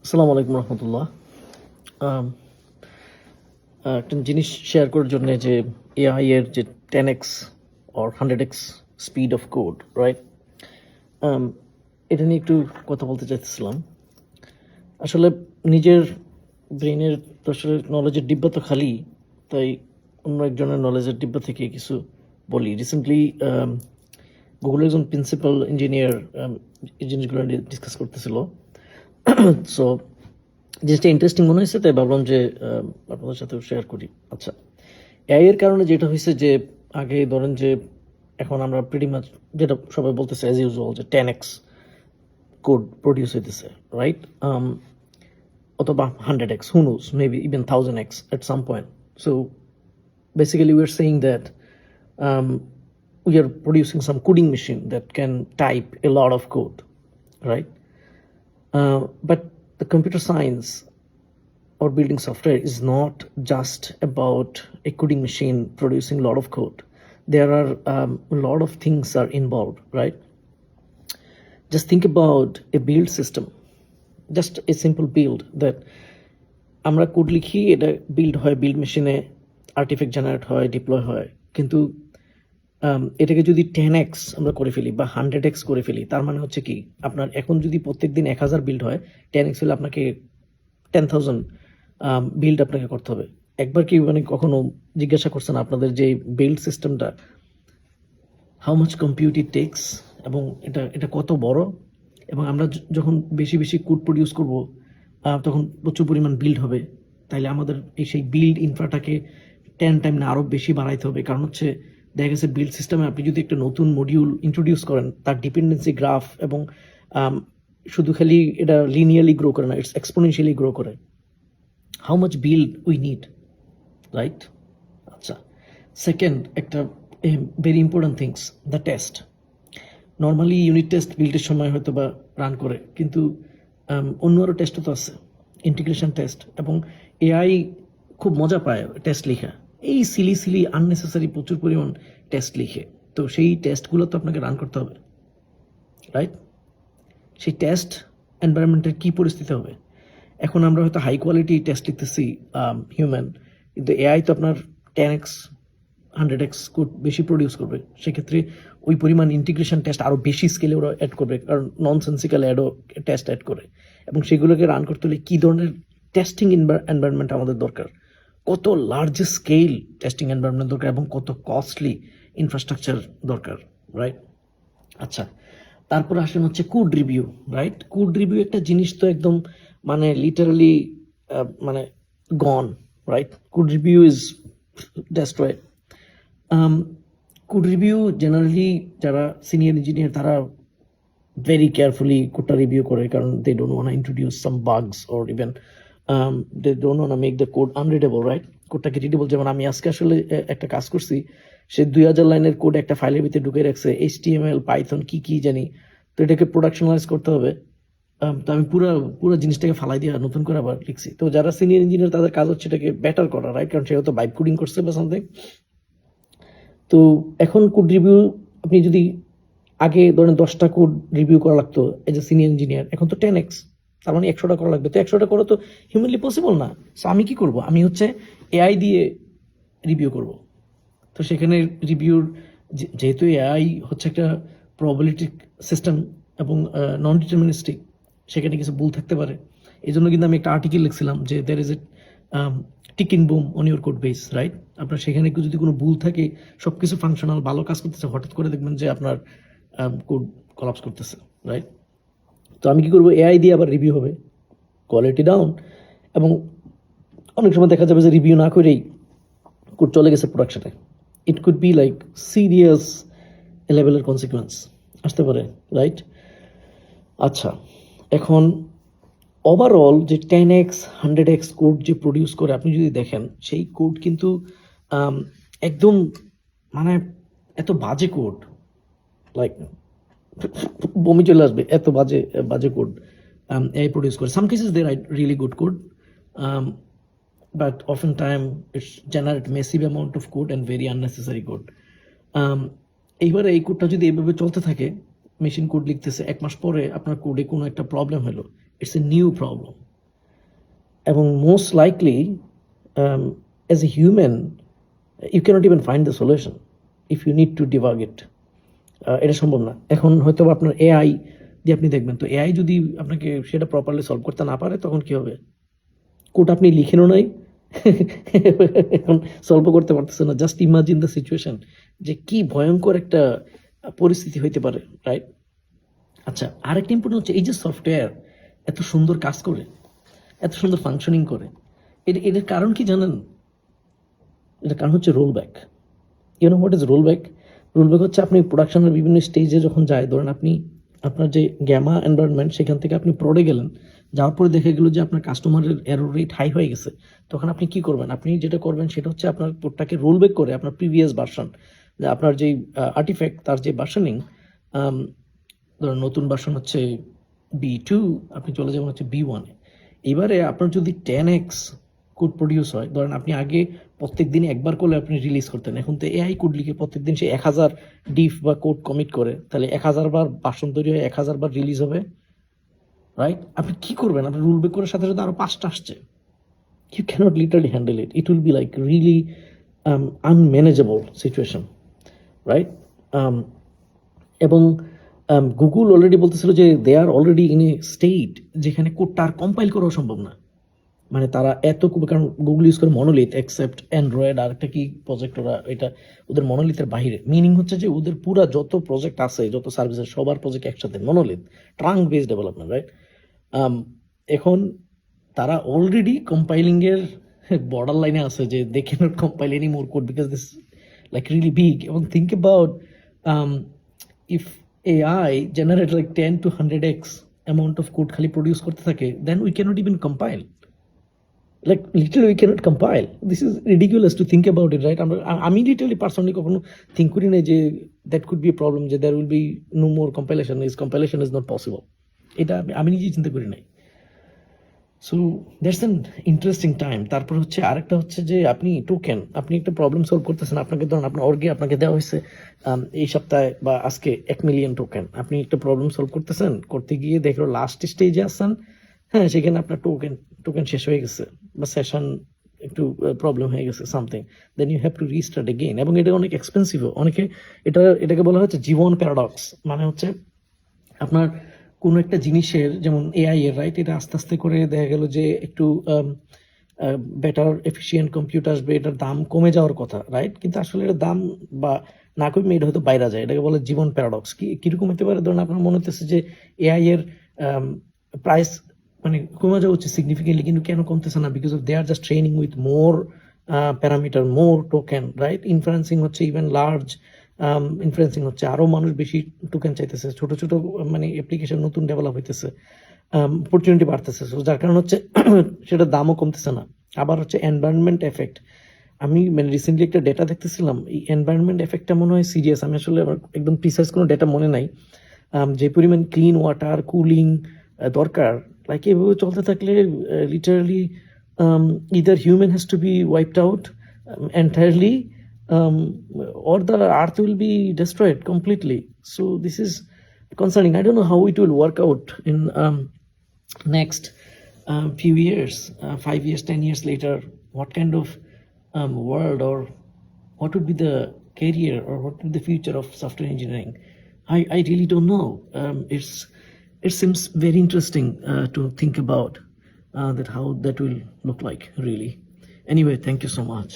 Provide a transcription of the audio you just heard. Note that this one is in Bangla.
আসসালামু আলাইকুম রহমতুল্লাহ। একটা জিনিস শেয়ার করার জন্য যে এআই এর যে 10x or 100x speed of code, right? এটা নিয়ে একটু কথা বলতে চাইতেছিলাম। আসলে নিজের ব্রেনের তো আসলে নলেজের ডিব্বা তো খালি, তাই অন্য একজনের নলেজের ডিব্বা থেকে কিছু বলি। রিসেন্টলি গুগলের একজন প্রিন্সিপাল ইঞ্জিনিয়ার এই জিনিসগুলো ডিসকাস করতেছিল। সো জিনিসটা ইন্টারেস্টিং মনে হয়েছে, তাই ভাবলাম যে আপনাদের সাথেও শেয়ার করি। আচ্ছা, এআই এর কারণে যেটা হয়েছে যে আগে ধরেন যে এখন আমরা প্রিটি মাচ যেটা সবাই বলতেছে অ্যাজ ইউজুয়াল যে 10x কোড প্রডিউস হইতেছে, রাইট? অথবা 100x, who knows, maybe even 1000x at some point. So basically we are saying that we are producing some coding machine that can type a lot of code, right? But the computer science or building software is not just about a coding machine producing a lot of code. There are a lot of things are involved, right? Just think about a build system, just a simple build that আমরা কোড লিখি, এটা বিল্ড হয়, বিল্ড মেশিনে আর্টিফ্যাক্ট জেনারেট হয়, ডিপ্লয় হয়। কিন্তু এটাকে যদি 10x আমরা করে ফেলি বা 100x করে ফেলি, তার মানে হচ্ছে কি, আপনার এখন যদি প্রত্যেক দিন 1000 বিল্ড হয়, 10x হলে আপনাকে 10,000 বিল্ড আপনাকে করতে হবে। একবার কি মানে কখনো জিজ্ঞাসা করছেন আপনাদের যে বিল্ড সিস্টেমটা how much compute it takes, এবং এটা কত বড়? এবং আমরা যখন বেশি বেশি কোড প্রডিউস করব, তখন প্রচুর পরিমাণ বিল্ড হবে। তাইলে আমাদের সেই বিল্ড ইনফ্রাটাকে 10 টাইম না আরও বেশি বাড়াইতে হবে। কারণ হচ্ছে দেখা গেছে বিল্ড সিস্টেমে আপনি যদি একটা নতুন মডিউল ইন্ট্রোডিউস করেন, তার ডিপেন্ডেন্সি গ্রাফ এবং শুধু খালি এটা লিনিয়ারলি গ্রো করে না, ইটস এক্সপোনেনশিয়ালি গ্রো করে। How much build we need, right? আচ্ছা, সেকেন্ড একটা very important things, the test. Normally unit test বিল্ডের সময় হয়তো বা রান করে, কিন্তু অন্য আরও টেস্টও তো আছে, ইন্টিগ্রেশন টেস্ট। এবং এআই খুব মজা পায় টেস্ট লেখা, এই সিলি আননেসেসারি প্রচুর পরিমাণ টেস্ট লিখে। তো সেই টেস্টগুলো তো আপনাকে রান করতে হবে, রাইট? সেই টেস্ট এনভায়রনমেন্টের কী পরিস্থিতি হবে? এখন আমরা হয়তো হাই কোয়ালিটি টেস্ট লিখতেছি হিউম্যান, কিন্তু এআই তো আপনার 10x 100x কোড বেশি প্রডিউস করবে। সেক্ষেত্রে ওই পরিমাণ ইন্টিগ্রেশন টেস্ট আরও বেশি স্কেলে ওরা অ্যাড করবে, কারণ ননসেন্সিক্যাল টেস্ট অ্যাড করে। এবং সেগুলোকে রান করতে হলে কী ধরনের টেস্টিং এনভায়রনমেন্ট আমাদের দরকার, কত লার্জ স্কেল টেস্টিং এনভায়রনমেন্ট দরকার, এবং কত কস্টলি ইনফ্রাস্ট্রাকচার দরকার, রাইট? আচ্ছা, তারপর আসেন হচ্ছে code review, right? Code review একটা জিনিস তো একদম মানে লিটারালি মানে gone, right? Code review is destroyed. Code review generally যারা সিনিয়র ইঞ্জিনিয়ার তারা ভেরি কেয়ারফুলি কোডটা রিভিউ করে, কারণ they don't want introduce some bugs or even they don't want make the code unreadable, right? কোডটাকে রিডেবল। যেমন আমি আজকে আসলে একটা কাজ করছি, সে 2000 লাইনের কোড একটা ফাইলের ভিতরে ঢুকে রাখছে, HTML পাইথন কি জানি। তো এটাকে প্রোডাকশনালাইজ করতে হবে। তো আমি পুরো জিনিসটাকে ফালাই দিয়ে নতুন করে আবার লিখছি। তো যারা সিনিয়র ইঞ্জিনিয়ার তাদের কাজ হচ্ছে এটাকে বেটার করা, রাইট? কারণ সে হয়তো বাইপ কোডিং করছে বা সামথিং। তো এখন কোড রিভিউ আপনি যদি আগে ধরেন 10টা কোড রিভিউ করা লাগতো এজ এ সিনিয়র ইঞ্জিনিয়ার, এখন তো 10x, তার মানে 100টা করা লাগবে। তো 100টা করা তো হিউম্যানলি পসিবল না। সো আমি কি করব? আমি হচ্ছে এআই দিয়ে রিভিউ করব। তো সেখানে রিভিউর যেহেতু এআই হচ্ছে একটা প্রবাবিলিটি সিস্টেম এবং নন ডিটারমিনিস্টিক, সেখানে কিছু ভুল থাকতে পারে। এই জন্য কিন্তু আমি একটা আর্টিকেল লিখছিলাম যে there is a ticking broom on your code base, right? আপনার সেখানে যদি কোনো ভুল থাকে, সব কিছু ফাংশনাল ভালো কাজ করতেছে, হঠাৎ করে দেখবেন যে আপনার কোড কলাপস করতেছে, রাইট? তো আমি কি করবো? এআই দিয়ে আবার রিভিউ হবে, কোয়ালিটি ডাউন, এবং অনেক সময় দেখা যাবে যে রিভিউ না করেই কোড চলে গেছে প্রোডাকশনে। It could be like serious লেভেলের কনসিকুয়েন্স আসতে পারে, রাইট? আচ্ছা, এখন ওভারঅল যে 10x 100x কোড যে প্রডিউস করে আপনি যদি দেখেন, সেই কোড কিন্তু একদম মানে এত বাজে কোড, লাইক বমি চলে আসবে, এত বাজে কোড এআই প্রডিউস করে। Some cases they write really good code, but often time it's generate massive amount of code and very unnecessary code. এইবারে এই কোডটা যদি এইভাবে চলতে থাকে, মেশিন কোড লিখতেছে, 1 মাস পরে আপনার কোডে কোনো একটা প্রবলেম হলো, ইটস এ নিউ প্রবলেম, এবং most likely as a human you can't even find the solution if you need to debug it. এটা সম্ভব না। এখন হয়তো আপনার এআই দিয়ে আপনি দেখবেন, তো এআই যদি আপনাকে সেটা প্রপারলি সলভ করতে না পারে তখন কি হবে? কোড আপনি লিখেনও নাই, এখন সলভ করতে পারতেছে না। জাস্ট ইমাজিন দ্য সিচুয়েশন, যে কি ভয়ঙ্কর একটা পরিস্থিতি হইতে পারে, রাইট? আচ্ছা, আরেকটা ইম্পর্টেন্ট হচ্ছে এই যে সফটওয়্যার এত সুন্দর কাজ করে, এত সুন্দর ফাংশনিং করে, এটার কারণ কি জানেন? এটার কারণ হচ্ছে roll back. You know what is roll back? Roll back হচ্ছে আপনি প্রোডাকশনের বিভিন্ন স্টেজে যখন যায়, ধরেন আপনি আপনার যে গ্যামা এনভায়রনমেন্ট সেখান থেকে আপনি প্রোডে গেলেন, যাওয়ার পরে দেখা গেল যে আপনার কাস্টমারের এরর রেট হাই হয়ে গেছে, তখন আপনি কি করবেন? আপনি যেটা করবেন সেটা হচ্ছে আপনার কোডটাকে রোল ব্যাক করে আপনার প্রিভিয়াস ভার্সন, যে আপনার যেই আর্টিফ্যাক্ট তার যে ভার্সনিং, ধরুন নতুন ভার্সন হচ্ছে B2, আপনি চলে যাবেন হচ্ছে B1 এ। এবারে আপনার যদি 10x কোড প্রডিউস হয়, ধরেন আপনি আগে প্রত্যেক দিন একবার করলে আপনি রিলিজ করতেন, এখন তো এআই কোড লিখে প্রত্যেক দিন সে 1000 ডিফ বা কোড কমিট করে, তাহলে 1000 বার ভার্সন তৈরি হয়, 1000 বার রিলিজ হবে, রাইট? আপনি কি করবেন? আপনি রুল ব্রেক করার সাথে সাথে আরো 5টা আসছে, you cannot literally handle it. It will be like really unmanageable situation, right? এবং গুগল অলরেডি বলতেছিল যে দে আর অলরেডি ইন এ স্টেট যেখানে কোডটা আর কম্পাইল করাও সম্ভব না। মানে তারা এত, কারণ গুগল ইউজ করে মনোলিথ, এক্সেপ্ট অ্যান্ড্রয়েড আর একটা কি প্রজেক্ট, ওরা এটা ওদের মনোলিথের বাইরে। মিনিং হচ্ছে যে ওদের পুরা যত প্রজেক্ট আছে, যত সার্ভিসের সবার প্রজেক্ট একসাথে monolith, trunk based development, right? এখন তারা অলরেডি কম্পাইলিং এর বর্ডার লাইনে আছে, যে they can't compile any more code because this like really big. এবং think about if AI generate like 10 to 100x amount of code খালি প্রডিউস করতে থাকে, then we cannot even compile. Like literally we cannot compile. This is ridiculous to think about it, right? আমি literally personally কখনো think করি না যে that could be a problem, যে there will be no more compilation, compilation is not possible. এটা আমি নিজেই চিন্তা করি নাই। So that's an interesting time. তারপর হচ্ছে আরেকটা হচ্ছে যে আপনি টোকেন, আপনি একটা প্রবলেম সলভ করতেছেন, আপনাকে ধরুন আপনার অর্গে আপনাকে দেওয়া হয়েছে এই সপ্তাহে বা আজকে 1 মিলিয়ন টোকেন। আপনি একটা প্রবলেম সলভ করতেছেন, করতে গিয়ে দেখলো লাস্ট স্টেজে আসছেন, হ্যাঁ, সেখানে আপনার টোকেন শেষ হয়ে গেছে বা সেশন একটু প্রবলেম হয়ে গেছে something, then you have to restart again. এবং এটা অনেক এক্সপেন্সিভও। অনেকে এটাকে বলা হচ্ছে জীবন প্যারাডক্স। মানে হচ্ছে আপনার কোনো একটা জিনিসের, যেমন এআই এর, রাইট, এটা আস্তে আস্তে করে দেখা গেল যে একটু বেটার এফিসিয়েন্ট কম্পিউটার আসবে, এটার দাম কমে যাওয়ার কথা, রাইট? কিন্তু আসলে এটার দাম বা না কমে এটা হয়তো বাইরে যায়। এটাকে বলে জীবন প্যারাডক্স। কিরকম হতে পারে? ধরুন আপনার মনে হতেছে যে এআই এর প্রাইস মানে কমে যাওয়া উচিত সিগনিফিকেন্টলি, কিন্তু কেন কমতেছে না? Because of they are just training with more parameter, more token, right? Inferencing হচ্ছে ইভেন লার্জ ইনফ্লুয়েন্সিং হচ্ছে, আরো মানুষ বেশি টোকেন চাইতেছে, ছোট ছোট মানে অ্যাপ্লিকেশন নতুন ডেভেলপ হইতেছে, অপরচুনিটি বাড়তেছে, যার কারণে হচ্ছে সেটার দামও কমতেছে না। আবার হচ্ছে এনভায়রনমেন্ট এফেক্ট। আমি মানে রিসেন্টলি একটা ডেটা দেখতেছিলাম, এই এনভায়রনমেন্ট এফেক্টটা মনে হয় সিরিয়াস। আমি আসলে আমার একদম প্রিসাইজ কোনো ডেটা মনে নাই। যে পরিমাণ ক্লিন ওয়াটার, কুলিং দরকার, লাইক এভাবে চলতে থাকলে literally either human has to be wiped out entirely, or the earth will be destroyed completely. So this is concerning. I don't know how it will work out in next few years, 5 years, 10 years later, what kind of world, or what would be the career, or what would be the future of software engineering. I really don't know. It seems very interesting to think about that, how that will look like, really. Anyway, thank you so much.